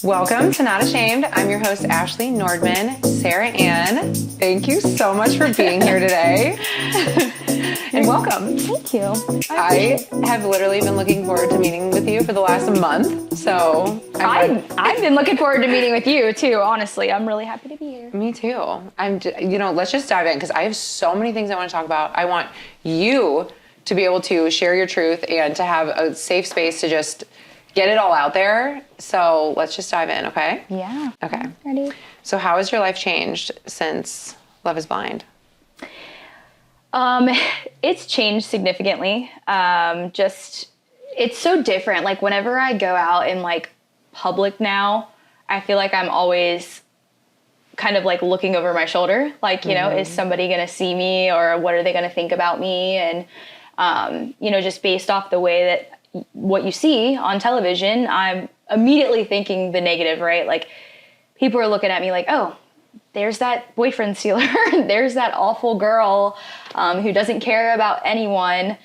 Welcome to Not Ashamed. I'm your host, Ashley Nordman. Sarah Ann, thank you so much for being here today. And welcome. Thank you. I have literally been looking forward to meeting with you for the last month. So I've been looking forward to meeting with you too, honestly. I'm really happy to be here. Me too. Let's just dive in because I have so many things I want to talk about. I want you to be able to share your truth and to have a safe space to just get it all out there. So let's just dive in, okay? Yeah. Okay. Ready? So how has your life changed since Love is Blind? It's changed significantly. It's so different. Like whenever I go out in like public now, I feel like I'm always kind of like looking over my shoulder. Like, you know, is somebody going to see me or what are they going to think about me? And, just based off the way that what you see on television, I'm immediately thinking the negative, right? Like people are looking at me like, oh, there's that boyfriend stealer. There's that awful girl who doesn't care about anyone.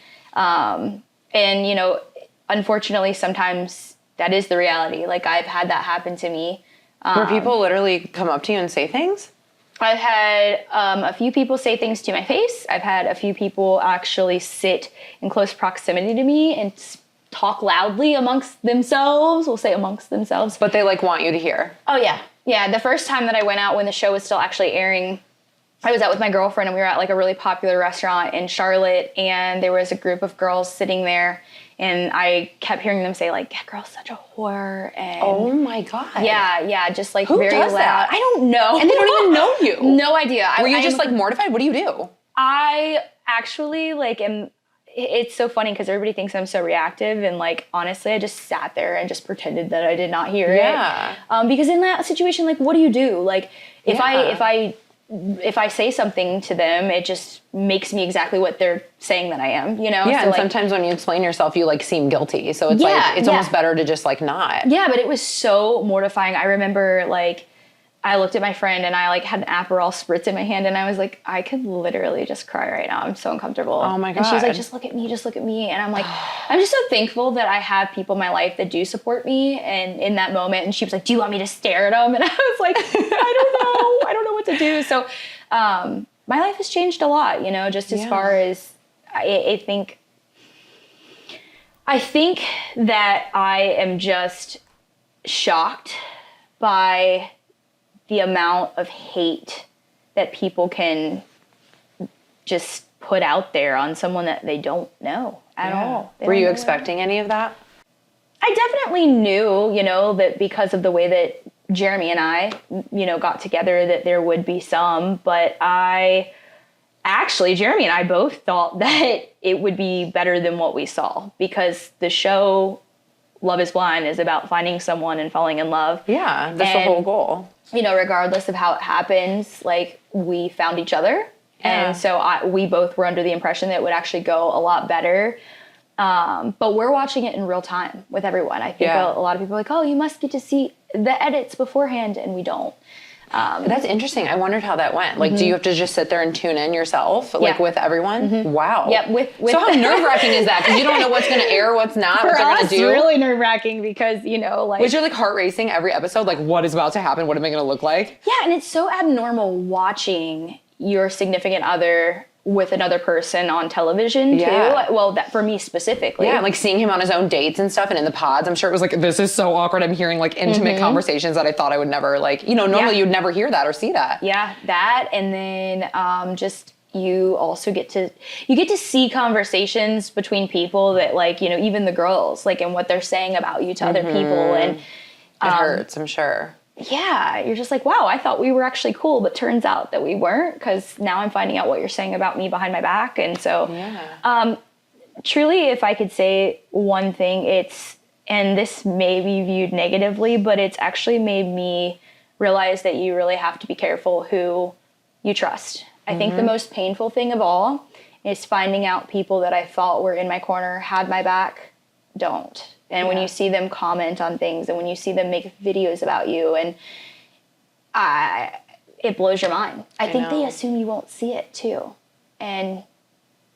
Unfortunately, sometimes that is the reality. Like I've had that happen to me. Where people literally come up to you and say things? I've had a few people say things to my face. I've had a few people actually sit in close proximity to me and talk loudly amongst themselves. We'll say amongst themselves. But they like want you to hear. Oh, yeah. Yeah, the first time that I went out when the show was still actually airing, I was out with my girlfriend and we were at like a really popular restaurant in Charlotte and there was a group of girls sitting there and I kept hearing them say like, that girl's such a whore. And oh my God. Yeah, just like who very does loud. That? I don't know. And they don't even know you. No idea. Were you just like mortified? What do you do? I actually it's so funny because everybody thinks I'm so reactive and like honestly I just sat there and just pretended that I did not hear it. Because in that situation, like what do you do? Like if I say something to them, it just makes me exactly what they're saying that I am, you know? Yeah, so and sometimes when you explain yourself, you like seem guilty. So it's it's almost better to just like not. Yeah, but it was so mortifying. I remember like I looked at my friend and I like had an Aperol spritz in my hand and I was like, I could literally just cry right now. I'm so uncomfortable. Oh my God. And she's like, just look at me. And I'm like, I'm just so thankful that I have people in my life that do support me. And in that moment, and she was like, do you want me to stare at them? And I was like, I don't know what to do. So my life has changed a lot, you know, just as far as I think that I am just shocked by the amount of hate that people can just put out there on someone that they don't know at all. Were you expecting any of that? I definitely knew, you know, that because of the way that Jeremy and I, you know, got together that there would be some, but Jeremy and I both thought that it would be better than what we saw because the show Love is Blind is about finding someone and falling in love. Yeah, that's the whole goal. You know, regardless of how it happens, like we found each other. Yeah. And so we both were under the impression that it would actually go a lot better. But we're watching it in real time with everyone. I think a lot of people are like, oh, you must get to see the edits beforehand. And we don't. That's interesting. I wondered how that went. Like, do you have to just sit there and tune in yourself, like with everyone? Wow. Yep. With so how nerve-wracking is that? Because you don't know what's going to air, what's not, what they're going to do. It's really nerve-wracking because, you know, like... Was your like heart racing every episode? Like, what is about to happen? What am I going to look like? Yeah, and it's so abnormal watching your significant other with another person on television too. Well, that for me specifically. Yeah, like seeing him on his own dates and stuff and in the pods. I'm sure it was like, this is so awkward. I'm hearing like intimate conversations that I thought I would never like, you know, normally you'd never hear that or see that. Yeah, that. And then just you also get to see conversations between people that like, you know, even the girls like and what they're saying about you to other people. And it hurts, I'm sure. Yeah, you're just like, wow, I thought we were actually cool, but turns out that we weren't because now I'm finding out what you're saying about me behind my back. And so truly, if I could say one thing, and this may be viewed negatively, but it's actually made me realize that you really have to be careful who you trust. I think the most painful thing of all is finding out people that I thought were in my corner, had my back, don't. And when you see them comment on things and when you see them make videos about you and it blows your mind. I think they assume you won't see it too. And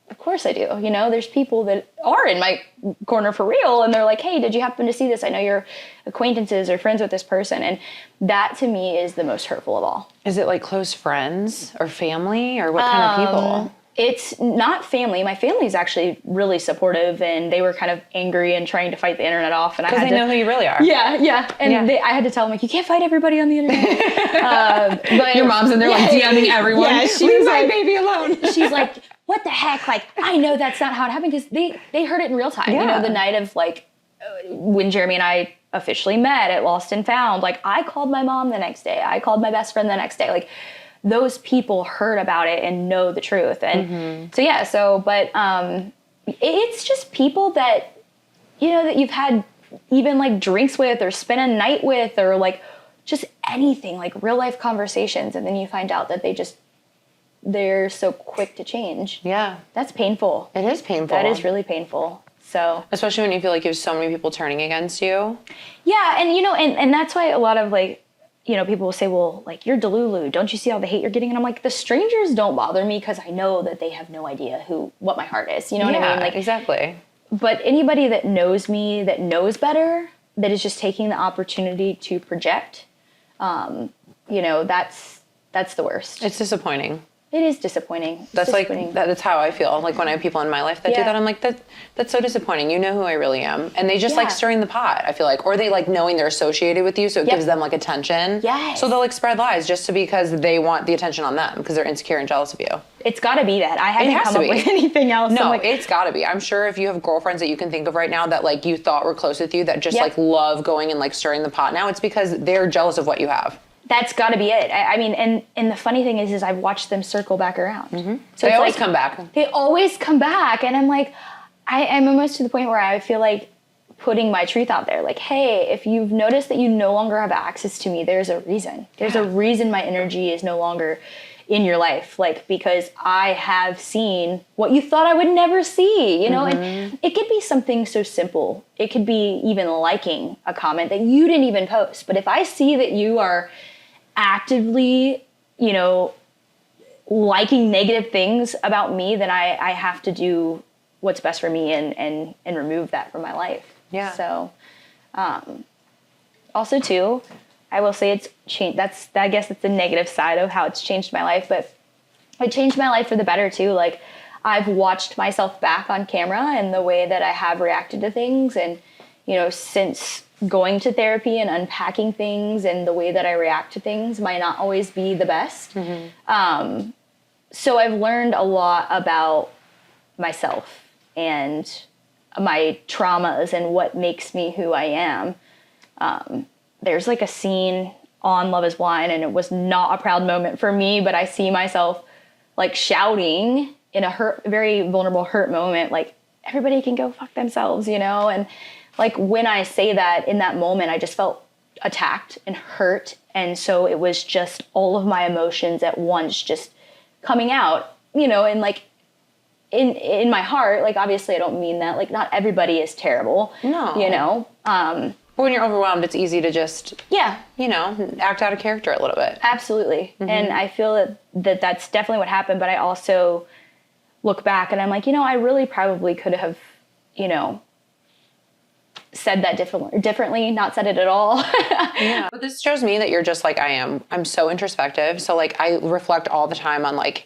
of course I do. You know, there's people that are in my corner for real, and they're like, hey, did you happen to see this? I know you're acquaintances or friends with this person. And that to me is the most hurtful of all. Is it like close friends or family, or what kind of people? It's not family. My family's actually really supportive, and they were kind of angry and trying to fight the internet off. And Because they know who you really are. Yeah. And I had to tell them, like, you can't fight everybody on the internet. But your mom's in there like DMing everyone. Yeah, leave my baby alone. She's like, what the heck? Like, I know that's not how it happened, because they heard it in real time. Yeah. You know, the night of like when Jeremy and I officially met at Lost and Found, like I called my mom the next day. I called my best friend the next day. Like, those people heard about it and know the truth. And but it's just people that, you know, that you've had even like drinks with or spent a night with, or like just anything, like real life conversations. And then you find out that they're so quick to change. Yeah. That's painful. It is painful. That is really painful. So, especially when you feel like you have so many people turning against you. Yeah. And, you know, and that's why a lot of like, you know, people will say, well, like, you're Delulu. Don't you see all the hate you're getting? And I'm like, the strangers don't bother me, because I know that they have no idea what my heart is. You know what I mean? Like, exactly. But anybody that knows me, that knows better, that is just taking the opportunity to project, you know, that's the worst. It's disappointing. It is disappointing. That's how I feel. Like when I have people in my life that do that, I'm like, that's so disappointing. You know who I really am. And they just like stirring the pot, I feel like. Or they like knowing they're associated with you, so it gives them like attention. Yes. So they'll like spread lies just because they want the attention on them, because they're insecure and jealous of you. It's gotta be that. I haven't come up with anything else. No, it's gotta be. I'm sure if you have girlfriends that you can think of right now that like you thought were close with you, that just like love going and like stirring the pot now, it's because they're jealous of what you have. That's got to be it. I mean, and the funny thing is I've watched them circle back around. Mm-hmm. So they always come back. They always come back, and I'm like, I'm almost to the point where I feel like putting my truth out there. Like, hey, if you've noticed that you no longer have access to me, there's a reason. There's a reason my energy is no longer in your life. Like, because I have seen what you thought I would never see, you know? And it could be something so simple. It could be even liking a comment that you didn't even post. But if I see that you are actively, you know, liking negative things about me, then I have to do what's best for me and remove that from my life. Yeah. So, also too, I will say it's changed. I guess it's the negative side of how it's changed my life, but it changed my life for the better too. Like, I've watched myself back on camera and the way that I have reacted to things, and, you know, since going to therapy and unpacking things, and the way that I react to things might not always be the best. So I've learned a lot about myself and my traumas and what makes me who I am. There's like a scene on Love is Blind, and it was not a proud moment for me, but I see myself like shouting in a very vulnerable hurt moment, like, everybody can go fuck themselves, you know? And like, when I say that in that moment, I just felt attacked and hurt. And so it was just all of my emotions at once just coming out, you know, and like in my heart, like, obviously I don't mean that, like, not everybody is terrible. No. You know? But when you're overwhelmed, it's easy to just, you know, act out of character a little bit. Absolutely. And I feel that that's definitely what happened. But I also look back and I'm like, you know, I really probably could have, you know, said that differently, not said it at all. Yeah. But this shows me that you're just like I am. I'm so introspective. So like I reflect all the time on like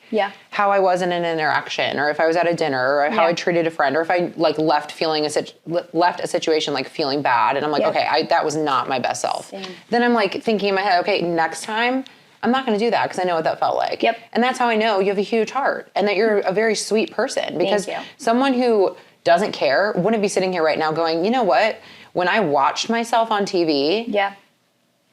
how I was in an interaction, or if I was at a dinner, or how I treated a friend, or if I like left a situation like feeling bad, and I'm like, okay, that was not my best self. Same. Then I'm like thinking in my head, okay, next time I'm not going to do that, because I know what that felt like. Yep. And that's how I know you have a huge heart and that you're a very sweet person, because someone who doesn't care wouldn't be sitting here right now going, you know what? When I watched myself on TV,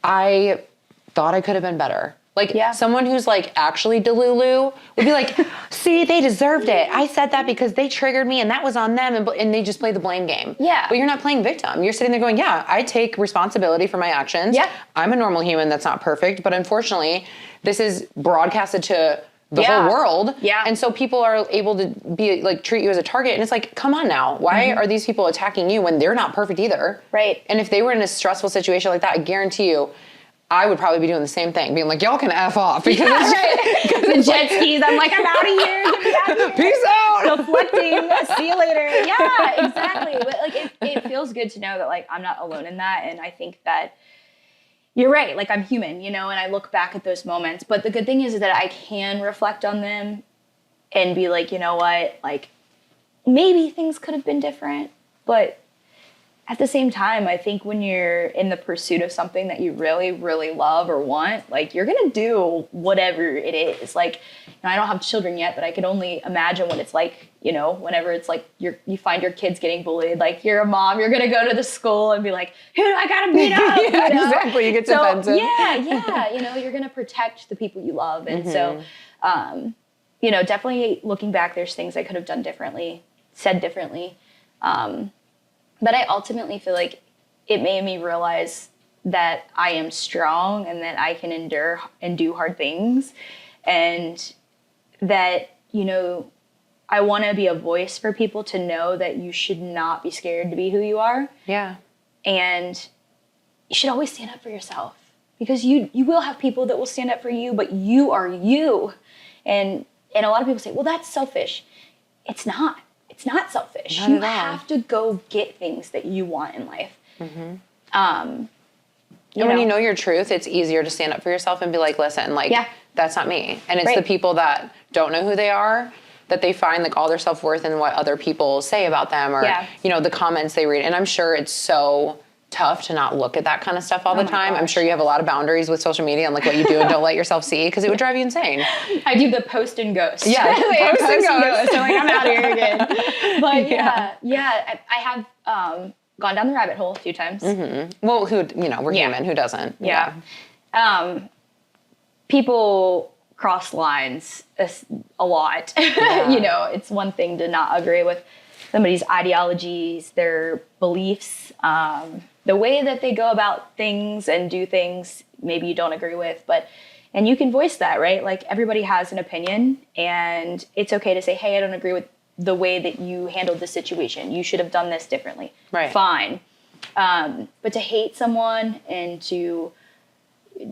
I thought I could have been better. Like, someone who's like actually Delulu would be like, see, they deserved it. I said that because they triggered me and that was on them, and they just play the blame game. Yeah. But you're not playing victim. You're sitting there going, yeah, I take responsibility for my actions. Yeah. I'm a normal human that's not perfect, but unfortunately, this is broadcasted to the whole world. Yeah. And so people are able to be like, treat you as a target. And it's like, come on now. Why are these people attacking you when they're not perfect either? Right. And if they were in a stressful situation like that, I guarantee you, I would probably be doing the same thing, being like, y'all can F off. Because the jet skis, I'm like, I'm out of here. Get me out of here. Peace out. Deflecting. See you later. Yeah, exactly. But like, it feels good to know that like I'm not alone in that. And I think that you're right. Like I'm human, and I look back at those moments. But the good thing is that I can reflect on them and be like, you know what? Like maybe things could have been different, but at the same time, I think when you're in the pursuit of something that you really, really love or want, like you're going to do whatever it is. Like, I don't have children yet, but I can only imagine what it's like, whenever it's like you find your kids getting bullied, like you're a mom, you're going to go to the school and be like, who do I got to beat up? Yeah, exactly. You get defensive. Yeah. You're going to protect the people you love. And so, definitely looking back, there's things I could have done differently, said differently. But I ultimately feel like it made me realize that I am strong and that I can endure and do hard things. And that, I want to be a voice for people to know that you should not be scared to be who you are. Yeah. And you should always stand up for yourself, because you will have people that will stand up for you, but you are you. And a lot of people say, well, that's selfish. It's not. It's not selfish. Not you at all. have to go get things that you want in life. Mm-hmm. And when you know your truth, it's easier to stand up for yourself and be like, listen, like, that's not me. And it's the people that don't know who they are, that they find like all their self-worth in what other people say about them, or, the comments they read. And I'm sure it's so tough to not look at that kind of stuff all the time. I'm sure you have a lot of boundaries with social media and like what you do and don't let yourself see, because it would drive you insane. I do the post and ghost. Yeah, post and ghost. So like I'm out here again. But I have gone down the rabbit hole a few times. Mm-hmm. Well, we're human. Who doesn't? Yeah. People cross lines a lot. Yeah. It's one thing to not agree with somebody's ideologies, their beliefs, the way that they go about things and do things maybe you don't agree with, and you can voice that, right? Like everybody has an opinion, and it's okay to say, hey, I don't agree with the way that you handled the situation. You should have done this differently. Right. Fine. But to hate someone and to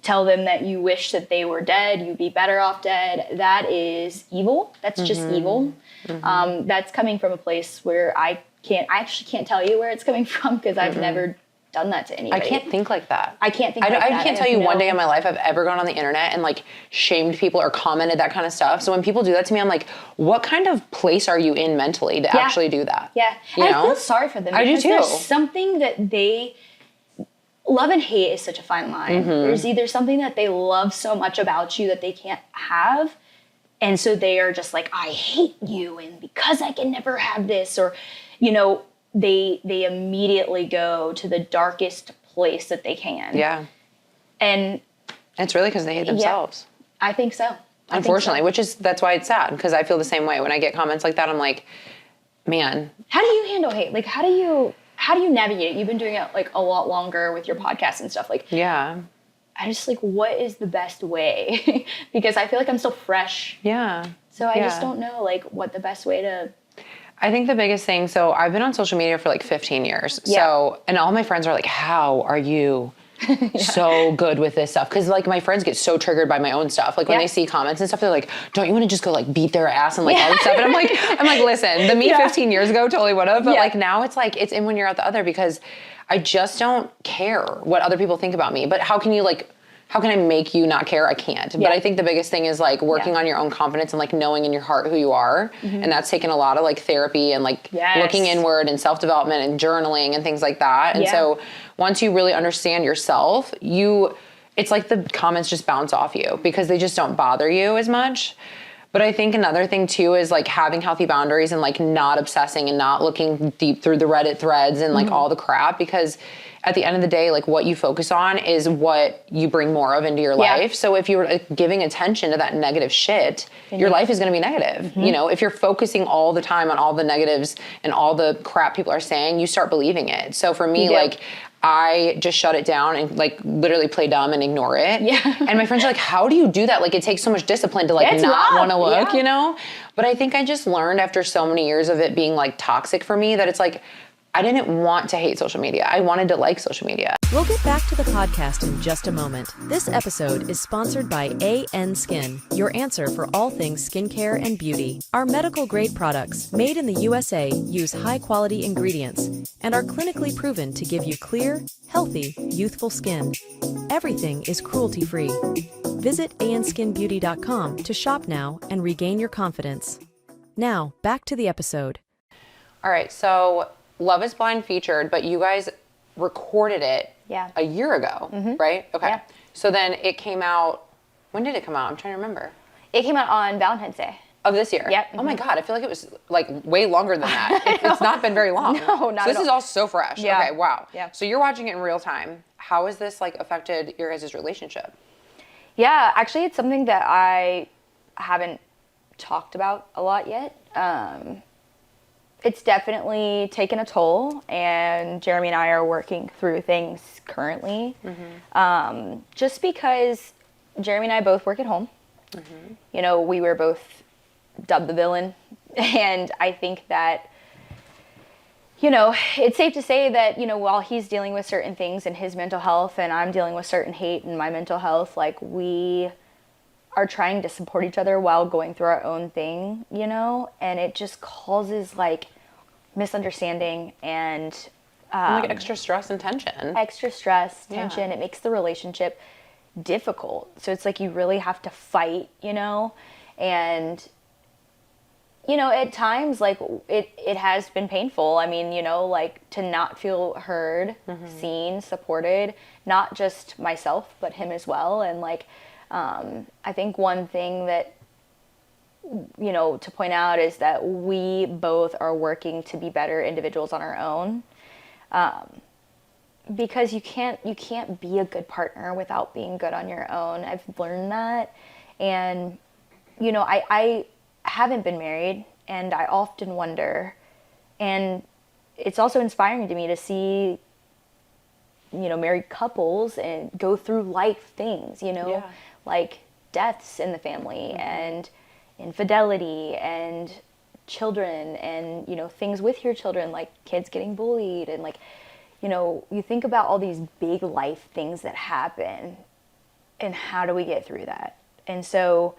tell them that you wish that they were dead, you'd be better off dead, that is evil. That's just evil. Mm-hmm. That's coming from a place where I actually can't tell you where it's coming from, because I've never done that to anybody. I can't think like that. I can't think like that. I can't tell you one day in my life I've ever gone on the internet and like shamed people or commented that kind of stuff. So when people do that to me, I'm like, what kind of place are you in mentally to actually do that? Yeah. And I feel sorry for them. I do too. There's something that love and hate is such a fine line. Mm-hmm. There's either something that they love so much about you that they can't have, and so they are just like, I hate you, and because I can never have this, or, they immediately go to the darkest place that they can. Yeah. And it's really because they hate themselves. I think so. Unfortunately, that's why it's sad, because I feel the same way. When I get comments like that, I'm like, man. How do you handle hate? Like, how do you navigate it? You've been doing it like a lot longer with your podcast and stuff. Like, I just like, what is the best way? Because I feel like I'm still fresh. Yeah. So I just don't know like what the best way to. I think the biggest thing, so I've been on social media for like 15 years. Yeah. So, and all my friends are like, how are you so good with this stuff? Because like my friends get so triggered by my own stuff. Like when they see comments and stuff, they're like, don't you want to just go like beat their ass and like all this stuff? And I'm like, listen, the me 15 years ago totally would have, but like now it's like, it's in when you're at the other, because I just don't care what other people think about me. But how can I make you not care? I can't. Yeah. But I think the biggest thing is like working on your own confidence and like knowing in your heart who you are. Mm-hmm. And that's taken a lot of like therapy and like looking inward and self-development and journaling and things like that. And so once you really understand yourself, it's like the comments just bounce off you because they just don't bother you as much. But I think another thing too is like having healthy boundaries and like not obsessing and not looking deep through the Reddit threads and like all the crap, because at the end of the day, like what you focus on is what you bring more of into your life. So if you're giving attention to that negative shit, your life is going to be negative. Mm-hmm. You know, if you're focusing all the time on all the negatives and all the crap people are saying, you start believing it. So for me, like I just shut it down and like literally play dumb and ignore it. Yeah. And my friends are like, how do you do that? Like it takes so much discipline to like not want to look, you know? But I think I just learned after so many years of it being like toxic for me that it's like, I didn't want to hate social media. I wanted to like social media. We'll get back to the podcast in just a moment. This episode is sponsored by AN Skin, your answer for all things skincare and beauty. Our medical-grade products, made in the USA, use high-quality ingredients and are clinically proven to give you clear, healthy, youthful skin. Everything is cruelty-free. Visit anskinbeauty.com to shop now and regain your confidence. Now, back to the episode. All right, so Love is Blind featured, but you guys recorded it a year ago, right? Okay. Yeah. So then it came out, when did it come out? I'm trying to remember. It came out on Valentine's Day. Of this year? Yep. Oh my God, I feel like it was like way longer than that. It's not been very long. No, not So this at is all so fresh. Yeah. Okay, wow. Yeah. So you're watching it in real time. How has this like affected your guys' relationship? Yeah, actually it's something that I haven't talked about a lot yet. It's definitely taken a toll, and Jeremy and I are working through things currently. Just because Jeremy and I both work at home. You know, we were both dubbed the villain, and I think that, you know, it's safe to say that, you know, while he's dealing with certain things in his mental health and I'm dealing with certain hate in my mental health, like we are trying to support each other while going through our own thing, you know, and it just causes like misunderstanding and like extra stress and tension. Extra stress, tension. It makes the relationship difficult. So it's like you really have to fight, you know, and you know, at times like it has been painful. I mean, you know, like to not feel heard, seen, supported, not just myself, but him as well. And like, I think one thing that, you know, to point out is that we both are working to be better individuals on our own. Because you can't be a good partner without being good on your own. I've learned that. And, you know, I haven't been married, and I often wonder, and it's also inspiring to me to see, you know, married couples and go through life things, you know, like deaths in the family and infidelity and children and, you know, things with your children, like kids getting bullied and like, you know, you think about all these big life things that happen and how do we get through that? And so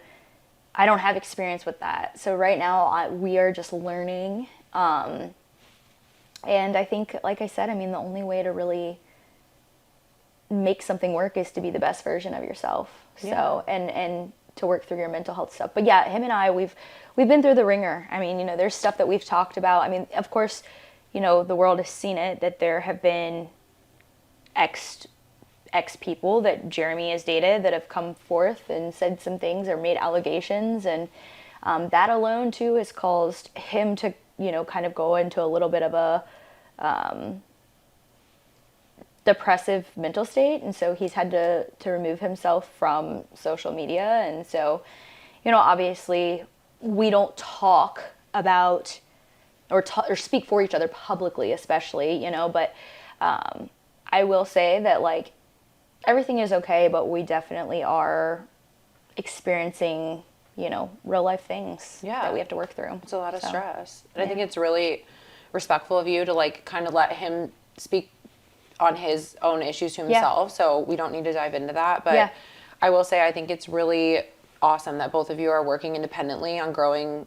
I don't have experience with that. So right now we are just learning. And I think, like I said, I mean, the only way to really make something work is to be the best version of yourself. So, and to work through your mental health stuff. But yeah, him and I, we've been through the ringer. I mean, you know, there's stuff that we've talked about. I mean, of course, you know, the world has seen it, that there have been ex people that Jeremy has dated that have come forth and said some things or made allegations. And that alone, too, has caused him to, you know, kind of go into a little bit of a depressive mental state. And so he's had to remove himself from social media. And so, you know, obviously we don't talk about or speak for each other publicly, especially, you know, but I will say that, like, everything is okay, but we definitely are experiencing, you know, real life things that we have to work through. It's a lot of stress. And I think it's really respectful of you to like kind of let him speak on his own issues to himself. So we don't need to dive into that. But I will say, I think it's really awesome that both of you are working independently on growing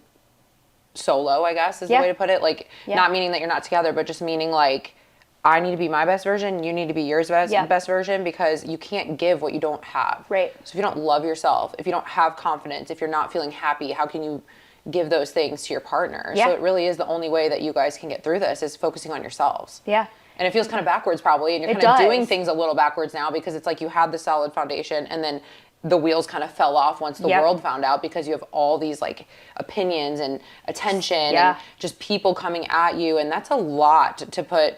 solo, I guess is the way to put it. Like, not meaning that you're not together, but just meaning like, I need to be my best version. You need to be yours best version, because you can't give what you don't have. Right. So if you don't love yourself, if you don't have confidence, if you're not feeling happy, how can you give those things to your partner? So it really is the only way that you guys can get through this is focusing on yourselves. Yeah. And it feels kind of backwards probably, and you're kind of doing things a little backwards now because it's like you had the solid foundation and then the wheels kind of fell off once the world found out, because you have all these like opinions and attention and just people coming at you, and that's a lot to put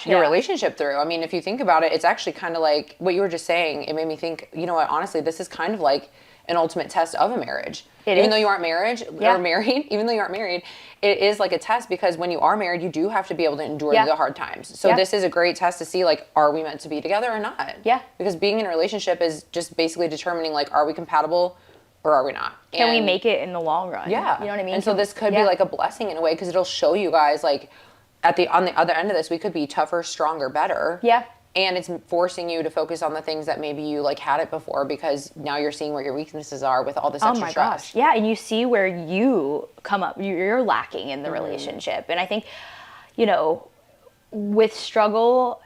your relationship through. I mean, if you think about it, it's actually kind of like what you were just saying. It made me think, you know what, honestly, this is kind of like an ultimate test of a marriage. Even though you aren't married, even though you aren't married, it is like a test, because when you are married, you do have to be able to endure the hard times. So this is a great test to see, like, are we meant to be together or not? Yeah. Because being in a relationship is just basically determining, like, are we compatible or are we not? Can we make it in the long run? Yeah. You know what I mean? And so this could be like a blessing in a way, because it'll show you guys, like, on the other end of this, we could be tougher, stronger, better. Yeah. And it's forcing you to focus on the things that maybe you like had it before, because now you're seeing where your weaknesses are with all this extra stress. Gosh. Yeah, and you see where you come up, you're lacking in the relationship. And I think, you know, with struggle,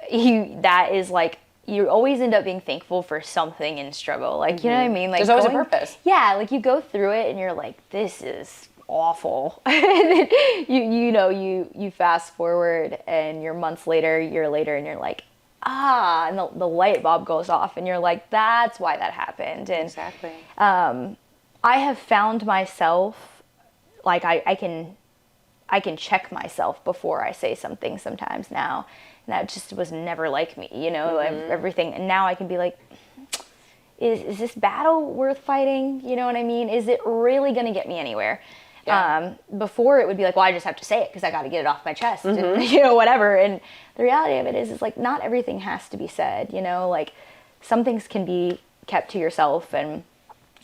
that is like, you always end up being thankful for something in struggle. Like, you know what I mean? Like, there's always a purpose. Yeah, like you go through it and you're like, this is awful. And then you fast forward and you're months later, year later, and you're like, and the light bulb goes off and you're like, that's why that happened. And exactly. I have found myself, like I can check myself before I say something sometimes now. And that just was never like me, you know, everything. And now I can be like, is this battle worth fighting? You know what I mean? Is it really going to get me anywhere? Yeah. Before it would be like, well, I just have to say it because I got to get it off my chest and, you know, whatever. And the reality of it is like, not everything has to be said, you know, like some things can be kept to yourself, and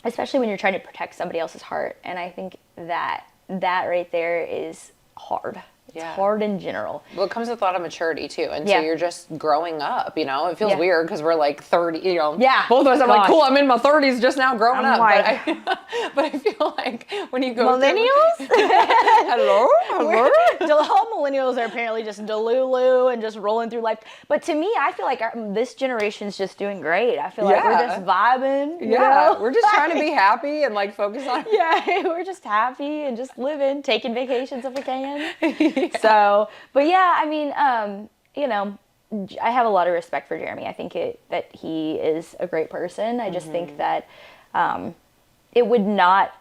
especially when you're trying to protect somebody else's heart. And I think that right there is hard. It's hard in general. Well, it comes with a lot of maturity too. And so you're just growing up, you know. It feels weird because we're like 30, you know. Yeah. Both of us, I'm like, cool, I'm in my 30s just now growing up. Like, but I feel like when you go millennials? Hello? All millennials are apparently just delulu and just rolling through life. But to me, I feel like this generation's just doing great. I feel like we're just vibing. You know? We're just trying to be happy and like focus on. Yeah, we're just happy and just living, taking vacations if we can. So, but yeah, I mean, you know, I have a lot of respect for Jeremy. I think that he is a great person. I just think that it would not,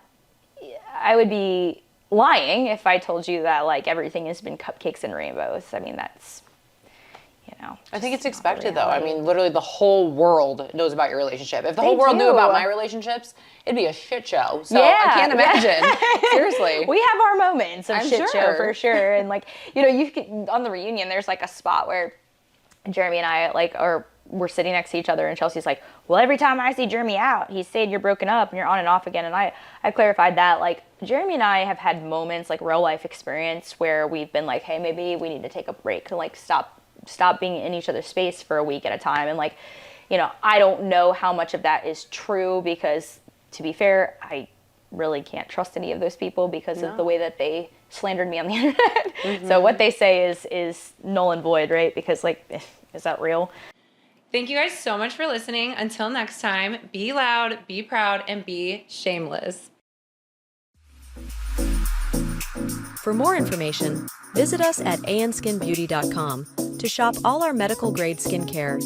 I would be lying if I told you that like everything has been cupcakes and rainbows. I mean, that's, you know. I think it's expected though. I mean, literally the whole world knows about your relationship. If the whole world knew about my relationships, it'd be a shit show. So I can't imagine. Seriously. We have our moments of shit show sure. for sure. And like, you know, you could, on the reunion, there's like a spot where Jeremy and I we're sitting next to each other, and Chelsea's like, well, every time I see Jeremy out, he's saying you're broken up and you're on and off again. And I clarified that, like, Jeremy and I have had moments, like real life experience, where we've been like, hey, maybe we need to take a break and like stop being in each other's space for a week at a time. And like, you know, I don't know how much of that is true, because to be fair, I really can't trust any of those people because of the way that they slandered me on the internet. So what they say is null and void, right? Because like, is that real? Thank you guys so much for listening. Until next time, be loud, be proud, and be shameless. For more information, visit us at anskinbeauty.com to shop all our medical grade skincare,